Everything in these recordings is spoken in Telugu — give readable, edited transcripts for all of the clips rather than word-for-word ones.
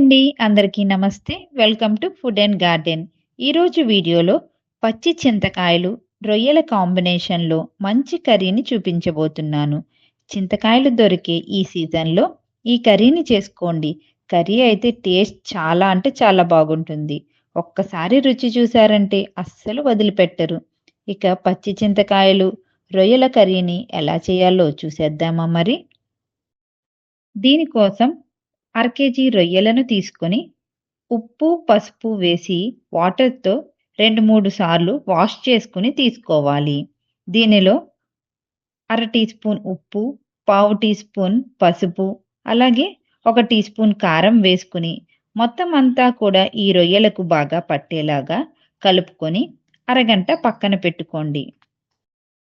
అండి. అందరికీ నమస్తే. Welcome to food and garden. ఈరోజు వీడియోలో పచ్చి చింతకాయలు, రొయ్యల కాంబినేషన్‌లో మంచి కర్రీని చూపించబోతున్నాను. చింతకాయలు దొరికే ఈ సీజన్‌లో ఈ కర్రీని చేసుకోండి. కర్రీ అయితే టేస్ట్ చాలా అంటే చాలా బాగుంటుంది. ఒక్కసారి రుచి చూసారంటే అస్సలు వదిలిపెట్టరు. ఇక పచ్చి చింతకాయలు, రొయ్యల కర్రీని ఎలా చేయాలో చూసేద్దామా మరి? దీనికోసం కేజీ రొయ్యలను తీసుకొని ఉప్పు, పసుపు వేసి వాటర్‌తో 2, 3 సార్లు వాష్ చేసుకొని తీసుకోవాలి. దీనిలో టీ స్పూన్ ఉప్పు, పావు టీ స్పూన్ పసుపు, అలాగే ఒక టీ స్పూన్ కారం వేసుకొని మొత్తం అంతా కూడా ఈ రొయ్యలకు బాగా పట్టేలాగా కలుపుకొని అరగంట పక్కన పెట్టుకోండి.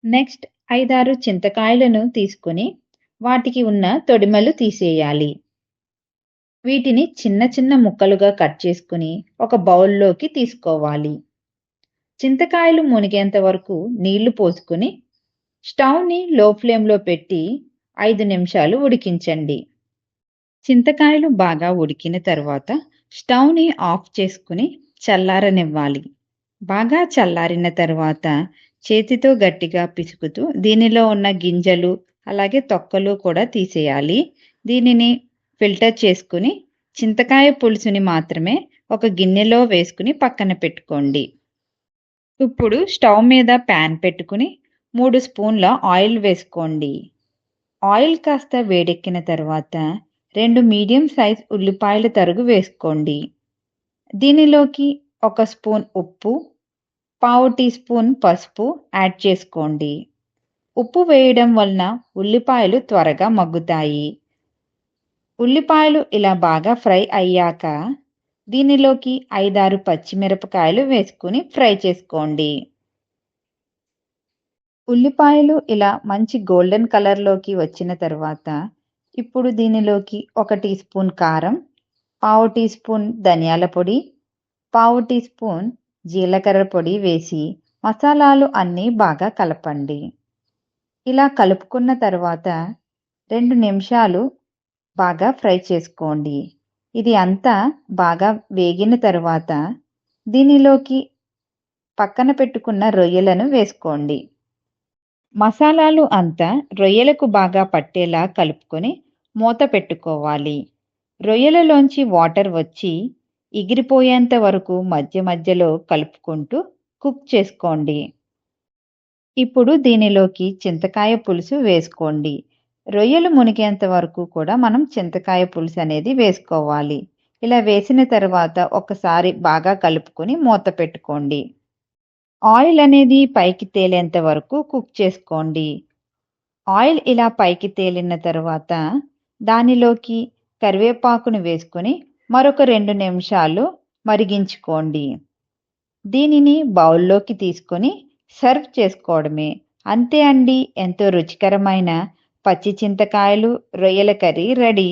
నెక్స్ట్ 5, 6 చింతకాయలను తీసుకొని వాటికి ఉన్న తొడిమలు తీసేయాలి. వీటిని చిన్న చిన్న ముక్కలుగా కట్ చేసుకొని ఒక బౌల్‌లోకి తీసుకోవాలి. చింతకాయలు మునిగేంత వరకు నీళ్లు పోసుకొని స్టవ్‌ని లో ఫ్లేమ్‌లో పెట్టి 5 నిమిషాలు ఉడికించండి. చింతకాయలు బాగా ఉడికిన తర్వాత స్టవ్‌ని ఆఫ్ చేసుకొని చల్లారనివ్వాలి. బాగా చల్లారిన తర్వాత చేతితో గట్టిగా పిసుకుతూ దీనిలో ఉన్న గింజలు, అలాగే తొక్కలు కూడా తీసేయాలి. దీనిని ఫిల్టర్ చేసుకుని చింతకాయ పులుసుని మాత్రమే ఒక గిన్నెలో వేసుకుని పక్కన పెట్టుకోండి. ఇప్పుడు స్టవ్ మీద ప్యాన్ పెట్టుకుని 3 స్పూన్ల ఆయిల్ వేసుకోండి. ఆయిల్ కాస్త వేడెక్కిన తర్వాత 2 మీడియం సైజ్ ఉల్లిపాయల తరుగు వేసుకోండి. దీనిలోకి 1 స్పూన్ ఉప్పు, పావు టీ స్పూన్ పసుపు యాడ్ చేసుకోండి. ఉప్పు వేయడం వలన ఉల్లిపాయలు త్వరగా మగ్గుతాయి. ఉల్లిపాయలు ఇలా బాగా ఫ్రై అయ్యాక దీనిలోకి 5, 6 పచ్చిమిరపకాయలు వేసుకుని ఫ్రై చేసుకోండి. ఉల్లిపాయలు ఇలా మంచి గోల్డెన్ కలర్‌లోకి వచ్చిన తర్వాత ఇప్పుడు దీనిలోకి 1 టీ స్పూన్ కారం, పావు టీ స్పూన్ ధనియాల పొడి, పావు టీ స్పూన్ జీలకర్ర పొడి వేసి మసాలాలు అన్నీ బాగా కలపండి. ఇలా కలుపుకున్న తర్వాత 2 నిమిషాలు బాగా ఫ్రై చేసుకోండి. ఇది అంతా బాగా వేగిన తర్వాత దీనిలోకి పక్కన పెట్టుకున్న రొయ్యలను వేసుకోండి. మసాలాలు అంతా రొయ్యలకు బాగా పట్టేలా కలుపుకొని మూత పెట్టుకోవాలి. రొయ్యలలోంచి వాటర్ వచ్చి ఎగిరిపోయేంత వరకు మధ్య మధ్యలో కలుపుకుంటూ కుక్ చేసుకోండి. ఇప్పుడు దీనిలోకి చింతకాయ పులుసు వేసుకోండి. రొయ్యలు మునిగేంత వరకు కూడా మనం చింతకాయ పులుసు అనేది వేసుకోవాలి. ఇలా వేసిన తర్వాత ఒకసారి బాగా కలుపుకొని మూత పెట్టుకోండి. ఆయిల్ అనేది పైకి తేలేంత వరకు కుక్ చేసుకోండి. ఆయిల్ ఇలా పైకి తేలిన తర్వాత దానిలోకి కరివేపాకును వేసుకొని మరొక 2 నిమిషాలు మరిగించుకోండి. దీనిని బౌల్లోకి తీసుకొని సర్వ్ చేసుకోవడమే. అంతే అండి, ఎంతో రుచికరమైన పచ్చి చింతకాయలు, రొయ్యల కర్రీ రెడీ.